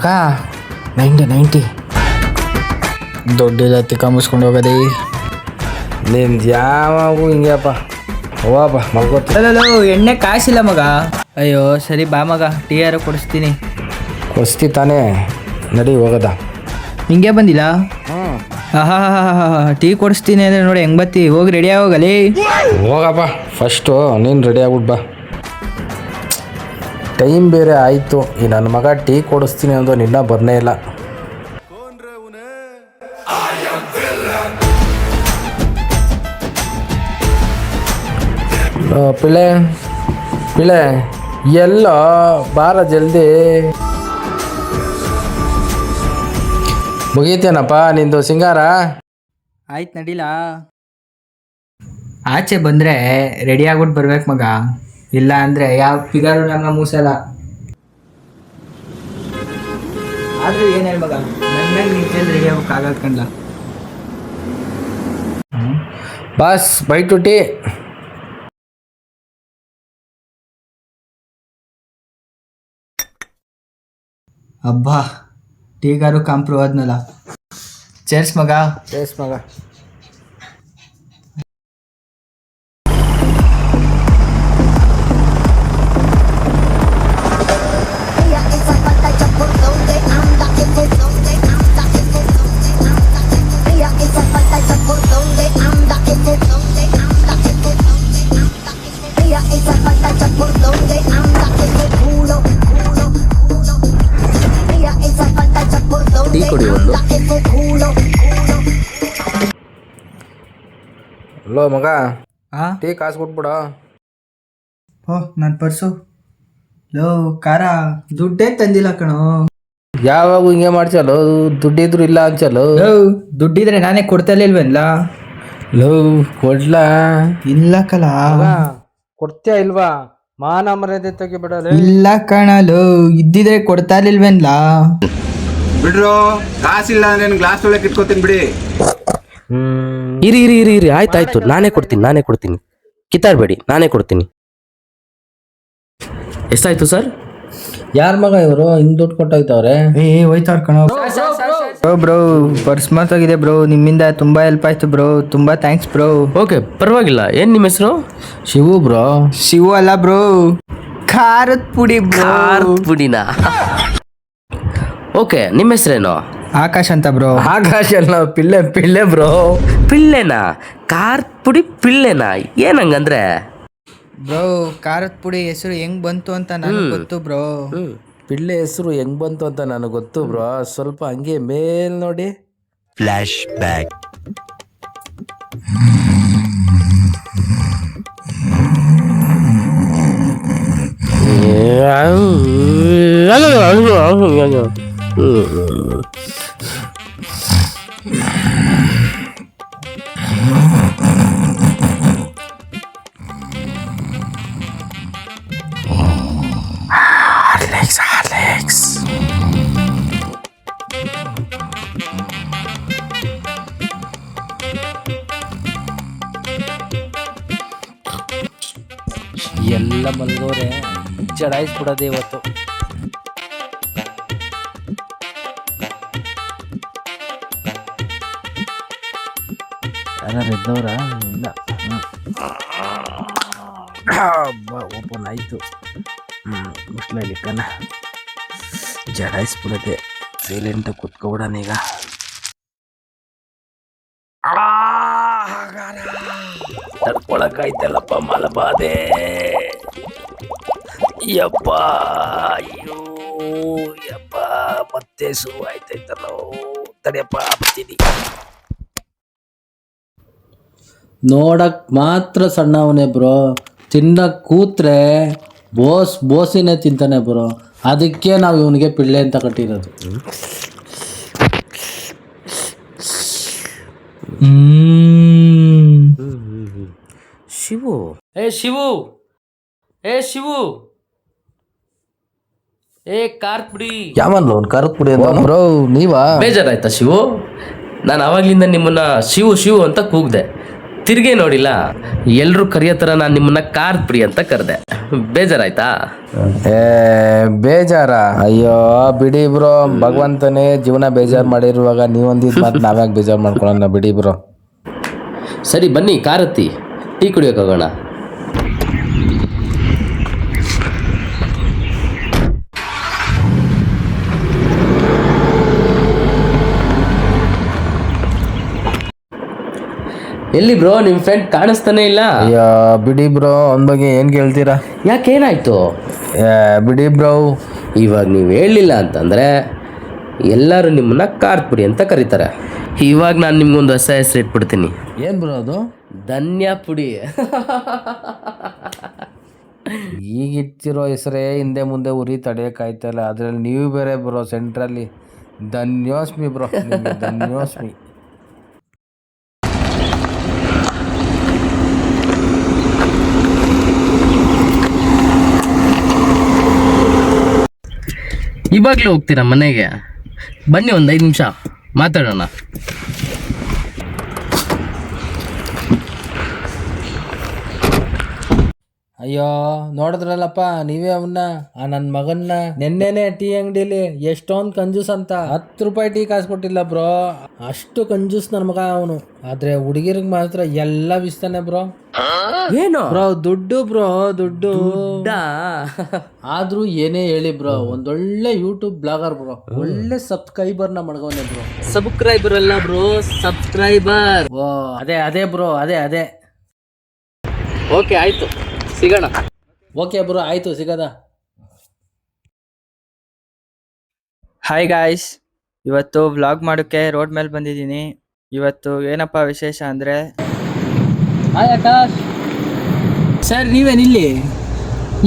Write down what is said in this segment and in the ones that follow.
ಮಗ 90 ದೊಡ್ಡ ತಿಕ್ಕಂಬಿಸ್ಕೊಂಡು ಹೋಗೋದೇ ನಿಂದು ಯಾವಾಗೂ ಹಿಂಗ್ಯಪ್ಪ ಹೋಗಪ್ಪ ಮಲ್ಕೋತ ಎಣ್ಣೆ ಕಾಸಿಲ್ಲ ಮಗ. ಅಯ್ಯೋ ಸರಿ ಬಾ ಮಗ, ಟೀ ಯಾರು ಕೊಡಿಸ್ತೀನಿ. ಕೊಸ್ತಿ ತಾನೇ, ನಡಿ ಹೋಗದ. ಹಿಂಗೆ ಬಂದಿಲ್ಲ? ಹಾ ಟೀ ಕೊಡಿಸ್ತೀನಿ ಅಂದರೆ ನೋಡಿ ಹೆಂಗೆ ಬತ್ತಿ. ಹೋಗಿ ರೆಡಿ ಆಗೋಗಲಿ. ಹೋಗಪ್ಪ ಫಸ್ಟು ನೀನು ರೆಡಿ ಆಗ್ಬಿಟ್ಟು ಬಾ. ಟೈಮ್ ಬೇರೆ ಆಯಿತು. ಈ ನನ್ನ ಮಗ ಟೀ ಕೊಡಿಸ್ತೀನಿ ಅಂದು ನಿನ್ನ ಬರ್ನೇ ಇಲ್ಲ. ಪಿಳೆ ಪಿಳೆ ಎಲ್ಲ ಬಾರ ಜಲ್ದಿ. ಮುಗೀತೇನಪ್ಪ ನಿಂದು ಸಿಂಗಾರ? ಆಯ್ತು ನಡಿಲ್ಲ. ಆಚೆ ಬಂದರೆ ರೆಡಿ ಆಗ್ಬಿಟ್ಟು ಬರ್ಬೇಕು ಮಗ, ಇಲ್ಲ ಅಂದರೆ ಯಾವ ಫಿಗರು ನಮ್ಮ ಮೂಸಲ್ಲ. ಆದರೂ ಏನು ಹೇಳಿ ಮಗ, ನನ್ನ ನಿಂತಲ್ಲಿ ರೆಡಿ ಆಗ್ಬೇಕಾಗಲ್ಲ ಕಣ್ಲ. ಬಸ್ ಬೈಟು ಟೀ. ಅಬ್ಬಾ ಟೀಗಾರು ಕಾಂಪ್ರೂವ್ ಆದ್ನಲ್ಲ. ಚೇರ್ಸ್ ಮಗ. ಚೇರ್ಸ್ ಮಗ. ಟೀ ಕೊಡಿ ಒಂದು. ಹಲೋ ಮಗ, ಟೀ ಕಾಸು ಕೊಟ್ಬಿಡ. ಓ ನನ್ನ ಪರ್ಸು. ಲೋ ಕಾರ ದುಡ್ಡೇ ತಂದಿಲ್ಲ ಕಣೋ. ಯಾವಾಗ ಹಿಂಗೆ ಮಾಡ್ಸಲ್ಲ, ದುಡ್ಡಿದ್ರು ಇಲ್ಲ ಅಂಚಲ್ಲ. ದುಡ್ಡಿದ್ರೆ ನಾನೇ ಕೊಡ್ತಲಿಲ್ವಲ್ಲ. ಲೋ ಕೊಡ್ಲಾ? ಇಲ್ಲ ಕಲ. ಕೊಡ್ತೀಯ ಇಲ್ವಾ? ಮಾನ ಮರ್ಯಾದೆ ತೆಗಿಬಿಡಲ್ಲ. ಇಲ್ಲ ಕಣಲು, ಇದ್ದಿದ್ರೆ ಕೊಡ್ತಾ ಇಲ್ವೇನ್ಲ. ಬಿಡ್ರೋ, ಕಾಸಿಲ್ಲ ಅಂದ್ರೆ ಗ್ಲಾಸ್ ಒಳಗೆ ಇಟ್ಕೋತೀನಿ ಬಿಡಿ. ಇರಿ ಇರಿ ಇರಿ ಇರಿ ಆಯ್ತಾಯ್ತು, ನಾನೇ ಕೊಡ್ತೀನಿ ಕಿತ್ತಾಡ್ಬೇಡಿ, ನಾನೇ ಕೊಡ್ತೀನಿ. ಎಷ್ಟಾಯ್ತು ಸರ್? ಯಾರ ಮಗ ಇವರು ಹಿಂಗ್ ದುಡ್ಡು ಕೊಟ್ಟೋಯ್ತವ್ರೆ? ಹೋಯ್ತವ್ರ ಕಣೋ. ಬ್ರೋ ಪರ್ಸ್ ಮಾತಾಗಿದೆ ಬ್ರೋ, ನಿಮ್ಮಿಂದ ತುಂಬಾ ಹೆಲ್ಪ್ ಆಯ್ತು ಬ್ರೋ, ತುಂಬಾ ಥ್ಯಾಂಕ್ಸ್ ಬ್ರೋ. ಓಕೆ ಪರವಾಗಿಲ್ಲ. ಏನ್ ನಿಮ್ಮ ಹೆಸರು? ಶಿವು ಬ್ರೋ. ಶಿವು ಅಲ್ಲ ಬ್ರೋ, ಖಾರದ ಪುಡಿ ಬ್ರೋ. ಪುಡಿನಾ? ಓಕೆ ನಿಮ್ಮ ಹೆಸರೇನು? ಆಕಾಶ್ ಅಂತ ಬ್ರೋ. ಆಕಾಶ ಅಲ್ಲ, ಪಿಳ್ಳೆ ಬ್ರೋ. ಪಿಳ್ಳೆನಾ? ಖಾರದ ಪುಡಿ ಪಿಳ್ಳೆನಾ? ಏನಂಗಂದ್ರೆ? ಬ್ರೋ ಖಾರದ ಪುಡಿ ಹೆಸರು ಹೆಂಗ್ ಬಂತು ಅಂತ ನನಗೆ ಗೊತ್ತು ಬ್ರೋ. ಪಿಳ್ಳೆ ಹೆಸರು ಹೆಂಗ್ ಬಂತು ಅಂತ ನನಗೆ ಗೊತ್ತು ಬ್ರೋ. ಸ್ವಲ್ಪ ಹಂಗೆ ಮೇಲ್ ನೋಡಿ. Flash back. Alex. ಎಲ್ಲ ಮಲ್ಗೋರೆ ಚಡಾಯಿಸ್ಬಿಡೋದೆ ಇವತ್ತು. ಯಾರು ಎದ್ದವ್ರ? ಇಲ್ಲ. ಓಪನ್ ಆಯಿತು. ಮುಸ್ಲಲ್ಲಿ ಕಣ ಜಡಾಯಿಸ್ಬಿಡೋದೆ. ಸೈಲೆಂಟಾಗಿ ಕುತ್ಕೊಬಿಡೋಣ ಈಗ. ತಡ್ಕೊಳಕ್ಕಾಯ್ತಲ್ಲಪ್ಪ ಮಲಬಾದೆ. ಯಪ್ಪ ಅಯ್ಯೋ ಯಪ್ಪ, ಮತ್ತೆ ಶುರು ಆಯ್ತೈತಲ್ಲೋ. ತಡೆಯಪ್ಪ ಬರ್ತೀನಿ. ನೋಡಕ್ ಮಾತ್ರ ಸಣ್ಣವನೇ ಬ್ರೋ, ತಿನ್ನಕ್ ಕೂತ್ರೆ ಬೋಸಿನೇ ತಿಂತಾನೆ ಬ್ರೋ. ಅದಕ್ಕೆ ನಾವು ಇವನಿಗೆ ಪಿಳ್ಳೆ ಅಂತ ಕಟ್ಟಿರೋದು. ಶಿವು, ಶಿವು, ಶಿವು, ಖಾರದ ಪುಡಿ. ಯಾವನ್ಲ ಒಂದು ಖಾರದ ಪುಡಿ ಬ್ರೋ? ನೀವಾ? ಬೇಜಾರಾಯ್ತಾ ಶಿವು? ನಾನು ಆವಾಗ್ಲಿಂದ ನಿಮ್ಮನ್ನ ಶಿವು ಶಿವು ಅಂತ ಕೂಗ್ದೆ. ತಿರ್ಗೇ ನೋಡಿಲ್ಲ, ಎಲ್ರು ಕರೆಯೋ ಥರ ನಾನು ನಿಮ್ಮನ್ನ ಕಾರ್ತ್ಬಿಡಿ ಅಂತ ಕರೆದೆ. ಬೇಜಾರಾಯ್ತಾ? ಬೇಜಾರ? ಅಯ್ಯೋ ಬಿಡಿ ಬ್ರೋ, ಭಗವಂತನೇ ಜೀವನ ಬೇಜಾರು ಮಾಡಿರುವಾಗ ನೀವೊಂದಿದ್ದು ಮಾತು ನಾವ್ಯಾಕೆ ಬೇಜಾರು ಮಾಡ್ಕೊಳ್ಳೋಣ, ಬಿಡಿ ಬ್ರೋ. ಸರಿ ಬನ್ನಿ, ಕಾರತ್ತಿ ಟೀ ಕುಡಿಯೋಕೆ ಹೋಗೋಣ. ಎಲ್ಲಿ ಬ್ರೋ ನಿಮ್ಮ ಫ್ರೆಂಡ್ ಕಾಣಿಸ್ತಾನೆ ಇಲ್ಲ? ಅಯ್ಯೋ ಬಿಡಿ ಬ್ರೋ, ಅವನ ಬಗ್ಗೆ ಏನು ಕೇಳ್ತೀರಾ? ಯಾಕೇನಾಯ್ತು? ಬಿಡಿ ಬ್ರೋ. ಇವಾಗ ನೀವು ಹೇಳಲಿಲ್ಲ ಅಂತಂದರೆ ಎಲ್ಲರೂ ನಿಮ್ಮನ್ನ ಕಾರ್ತ್ಬಿಡಿ ಅಂತ ಕರೀತಾರೆ. ಇವಾಗ ನಾನು ನಿಮ್ಗೊಂದು ಹೊಸ ಹೆಸರು ಇಟ್ಬಿಡ್ತೀನಿ. ಏನು ಬ್ರೋ ಅದು? ಧನ್ಯ ಪುಡಿ. ಈಗ ಇಟ್ಟಿರೋ ಹೆಸರೇ ಹಿಂದೆ ಮುಂದೆ ಉರಿ ತಡೆಯೋಕ್ಕಾಯ್ತಲ್ಲ, ಅದರಲ್ಲಿ ನೀವು ಬೇರೆ ಬ್ರೋ ಸೆಂಟ್ರಲ್ಲಿ. ಧನ್ಯೋಸ್ಮಿ ಬ್ರೋ, ಧನ್ಯೋಸ್ಮಿ. ಇವಾಗಲೇ ಹೋಗ್ತೀರಾ ಮನೆಗೆ? ಬನ್ನಿ, ಒಂದು 5 ನಿಮಿಷ ಮಾತಾಡೋಣ. ಅಯ್ಯೋ ನೋಡಿದ್ರಲ್ಲಪ್ಪ ನೀವೇ ಅವನ್ನ, ಆ ನನ್ನ ಮಗನ್ನ. ನೆನ್ನೆನೆ ಟೀ ಅಂಗಡಿಲಿ ಎಷ್ಟೊಂದು ಕಂಜೂಸ್ ಅಂತ 10 ರೂಪಾಯಿ ಟೀ ಕಾಸು ಕೊಟ್ಟಿಲ್ಲ ಬ್ರೋ, ಅಷ್ಟು ಕಂಜೂಸ್ ನನ್ನ ಮಗ ಅವನು. ಆದ್ರೆ ಹುಡುಗಿರಿಗೆ ಮಾತ್ರ ಎಲ್ಲ ಬಿಸ್ತಾನೆ ಬ್ರೋ. ಏನು ಬ್ರೋ ದುಡ್ಡು ಬ್ರೋ, ದುಡ್ಡು. ಆದ್ರೂ ಏನೇ ಹೇಳಿ ಬ್ರೋ, ಒಂದೊಳ್ಳೆ ಯೂಟ್ಯೂಬ್ ಬ್ಲಾಗರ್ ಬ್ರೋ, ಒಳ್ಳೆ ಸಬ್ಸ್ಕ್ರೈಬರ್ನ ಮಡ್ಗವನೆ ಬ್ರೋ. ಸಬ್ಸ್ಕ್ರೈಬರ್ ಅಲ್ಲ ಬ್ರೋ, ಸಬ್ಸ್ಕ್ರೈಬರ್. ಓ ಅದೇ ಬ್ರೋ, ಅದೇ. ಓಕೆ ಆಯ್ತು, ಸಿಗೋಣ. ಓಕೆ ಬ್ರೋ, ಆಯ್ತು ಸಿಗದ. ಹಾಯ್ ಗಾಯ್ಸ್, ಇವತ್ತು ವ್ಲಾಗ್ ಮಾಡೋಕ್ಕೆ ರೋಡ್ ಮೇಲೆ ಬಂದಿದ್ದೀನಿ. ಇವತ್ತು ಏನಪ್ಪ ವಿಶೇಷ ಅಂದರೆ, ಹಾಯ್ ಆಕಾಶ್ ಸರ್, ನೀವೇನಿಲ್ಲಿ?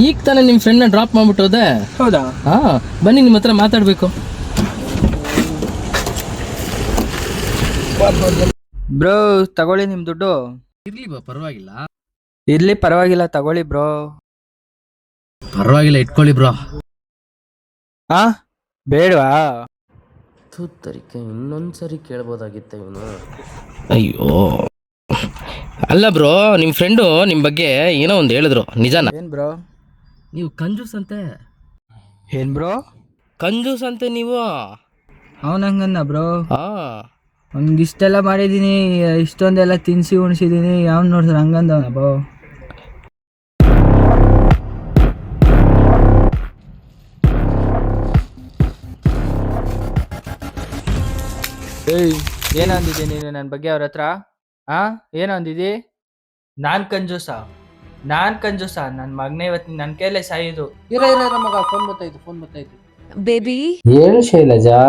ಈಗ ತಾನೇ ನಿಮ್ಮ ಫ್ರೆಂಡ್ನ ಡ್ರಾಪ್ ಮಾಡ್ಬಿಟ್ಟು ಹೋದೆ. ಹೌದಾ? ಹಾಂ ಬನ್ನಿ, ನಿಮ್ಮ ಹತ್ರ ಮಾತಾಡಬೇಕು. ಬ್ರೋ ತಗೊಳ್ಳಿ ನಿಮ್ಮ ದುಡ್ಡು. ಇರ್ಲಿ ಬಾ, ಪರವಾಗಿಲ್ಲ. ಇರ್ಲಿ ಪರವಾಗಿಲ್ಲ, ತಗೊಳ್ಳಿ ಬ್ರೋ. ಪರವಾಗಿಲ್ಲ, ಇಟ್ಕೊಳ್ಳಿ ಬ್ರೋ. ಹಾ ಬೇಡವಾ? ತೂತರಿಕೆ ಇನ್ನೊಂದ್ಸರಿ ಕೇಳ್ಬೋದಾಗಿತ್ತೆ ಇವನು. ಅಯ್ಯೋ ಅಲ್ಲ ಬ್ರೋ, ನಿಮ್ಮ ಫ್ರೆಂಡು ನಿಮ್ಮ ಬಗ್ಗೆ ಏನೋ ಒಂದು ಹೇಳಿದ್ರು, ನಿಜಾನ? ಏನ್ ಬ್ರೋ? ನೀವು ಕಂಜೂಸ್ ಅಂತೆ. ಏನ್ ಬ್ರೋ ಕಂಜೂಸ್ ಅಂತೆ ನೀವು? ಅವನಂಗನ್ನ ಬ್ರೋ. ಹಾಂ, ಅವ್ನಿಗೆ ಇಷ್ಟೆಲ್ಲ ಮಾಡಿದ್ದೀನಿ, ಇಷ್ಟೊಂದೆಲ್ಲ ತಿನ್ಸಿ ಉಣಿಸಿದ್ದೀನಿ, ಯಾವ್ನು ನೋಡಿದ್ರೆ ಹಂಗಂದವನ ಬ್ರೋ. ಏಯ್ ಏನು ಅಂದಿದ್ದೆ ನೀನು ನನ್ನ ಬಗ್ಗೆ ಅವ್ರ ಹತ್ರ? ಏನು ಅಂದಿದ್ದಿ? ನಾನು ಕಂಜೂಸ? ನನ್ನ ಮಗನೇ ಇವತ್ತು ನನ್ನ ಕೈಲೇ ಸಾಯಿದು. ಇರ ಮಗ, ಫೋನ್ ಬರ್ತಾಯ್ತು. ಬೇಬಿ ಹೇಳು ಶೈಲಜಾ.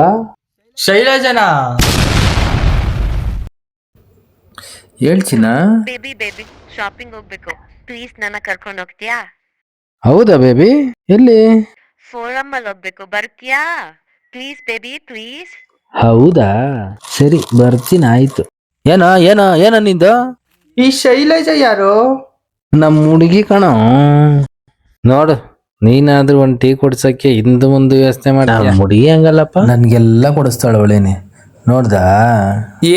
ಶೈಲಜನಾ? ಹೇಳ್ಚಿನ? ಬೇಬಿ ಶಾಪಿಂಗ್ ಹೋಗ್ಬೇಕು, ಪ್ಲೀಸ್ ನನ್ನ ಕರ್ಕೊಂಡು ಹೋಗ್ತೀಯಾ? ಹೌದಾ ಬೇಬಿ, ಎಲ್ಲಿ? ಫೋರಮ್ ಅಲ್ಲಿ ಹೋಗ್ಬೇಕು, ಬರ್ತೀಯಾ? Please baby, please. ಹೌದಾ, ಸರಿ ಬರ್ತೀನಿ, ಆಯ್ತು. ಏನ ನಿಂದು? ಈ ಶೈಲಜ ಯಾರು? ನಮ್ಮ ಹುಡುಗಿ ಕಣೋ. ನೋಡು, ನೀನಾದ್ರೂ ಒಂದು ಟೀ ಕೊಡ್ಸಕ್ಕೆ ಹಿಂದೆ ಮುಂದೆ ವ್ಯವಸ್ಥೆ ಮಾಡಿ. ಹುಡುಗಿ ಹಂಗಲ್ಲಪ್ಪ, ನನ್ಗೆಲ್ಲ ಕೊಡಿಸ್ತಾಳ ಅವಳೇನೆ, ನೋಡ್ದಾ?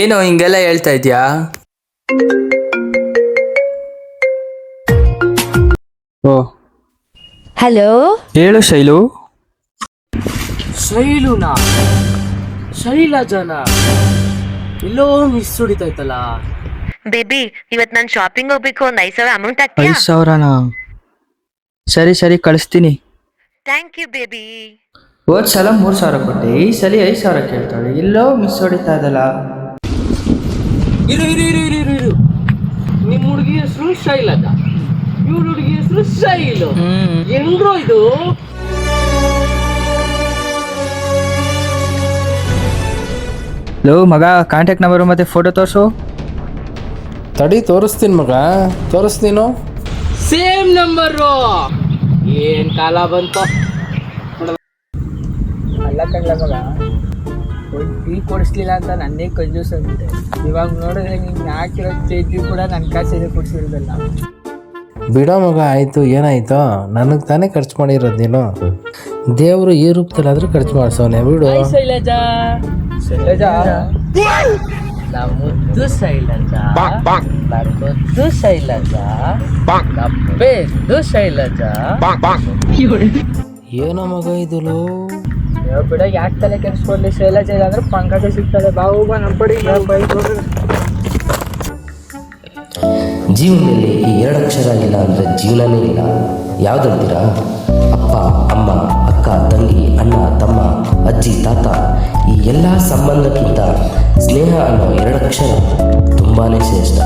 ಏನೋ ಹಿಂಗೆಲ್ಲ ಹೇಳ್ತಾ ಇದ್ಯಾ? ಓ ಹಲೋ, ಹೇಳು ಶೈಲು. ಶೈಲುನಾ? ಶೈಲಜನ ಎಲ್ಲೋ ಮಿಸ್ ಹೊಡಿತಾಯ್ತಲ್ಲ. ಬೇಬಿ ಇವತ್ತು ನಾನು ಶಾಪಿಂಗ್ ಹೋಗ್ಬೇಕು, ಒಂದು 5,000 ಅಮೌಂಟ್ ಹಾಕ್ತೀಯಾ? 5,000ನಾ? ಸರಿ ಕಳಿಸ್ತೀನಿ. Thank you baby. ಹೋದ್ ಸಲ 3,000 ಕೊಟ್ಟೆ, ಈ ಸಲ 5,000 ಕೇಳ್ತಾಳೆ, ಎಲ್ಲೋ ಮಿಸ್ ಹೊಡಿತಾ ಇದಲ್ಲ. ಇರು, ನಿಮ್ಮ ಹುಡುಗಿ ಹೆಸರು ಶೈಲಜ, ಇವ್ರ ಹುಡುಗಿ ಹೆಸರು ಶೈಲು. ಹೆಂಗ್ರೋ ಇದು? ಲೋ ಮಗ, ಕಾಂಟ್ಯಾಕ್ಟ್ ನಂಬರು ಮತ್ತೆ ಫೋಟೋ ತೋರಿಸು. ತಡಿ ತೋರಿಸ್ತೀನಿ ಮಗ, ತೋರಿಸ್ತೀನೋ. Same number. ಏನ್ ಕಾಲ ಬಂತು. ಅಲ್ಲ ಕಣ್ಲ ಮಗ, ಒಂದು ಟೀ ಕೊಡಿಸ್ಲಿಲ್ಲ ಅಂತ ನನ್ನೇ ಕಂಜೂಸ್ ಅಂತೆ. ಇವಾಗ ನೋಡಿದ್ರೆ ನಿಂಗೆ ಹಾಕಿರೋ ಚೇಜು ಕೂಡ ನನ್ನ ಕಾಸಿಗೆ ಕೊಡ್ಸಿರೋದಲ್ಲ. ಬಿಡೋ ಮಗ, ಆಯ್ತು, ಏನಾಯ್ತು? ನನಗೆ ತಾನೇ ಖರ್ಚು ಮಾಡಿರೋದು ನೀನು. ದೇವರು ಈ ರೂಪದಲ್ಲಾದ್ರೂ ಖರ್ಚು ಮಾಡಿಸೋನೆ, ಬಿಡು. ಶೈಲಜಾ. ಶೈಲಜಾ ನಾ ಮುದ್ದು ಶೈಲಜ, ನಾ ಗೊತ್ತು ಶೈಲಜ, ನಾ ಬೆದ್ದು ಶೈಲಜ. ಏನೋ ಮಗ ಇದಲು. ಬಿಡ, ಯಾಕೆ ತಲೆ ಕೆಡಿಸ್ಕೊಳ್ಳಿ. ಶೈಲಜ ಅಂದ್ರೆ ಪಂಕಜ ಸಿಗ್ತದೆ. ಬಾವು ಬಾ ನಮ್ಮ ಪಡಿ ಜೀವನದಲ್ಲಿ ಈ 2 ಅಕ್ಷರ ಇಲ್ಲ ಅಂದರೆ ಜೀವನನೇ ಇಲ್ಲ. ಯಾವುದಂತೀರಾ? ಅಪ್ಪ, ಅಮ್ಮ, ಅಕ್ಕ, ತಂಗಿ, ಅಣ್ಣ, ತಮ್ಮ, ಅಜ್ಜಿ, ತಾತ, ಈ ಎಲ್ಲ ಸಂಬಂಧಕ್ಕಿಂತ ಸ್ನೇಹ ಅನ್ನೋ 2 ಅಕ್ಷರ ತುಂಬಾ ಶ್ರೇಷ್ಠ.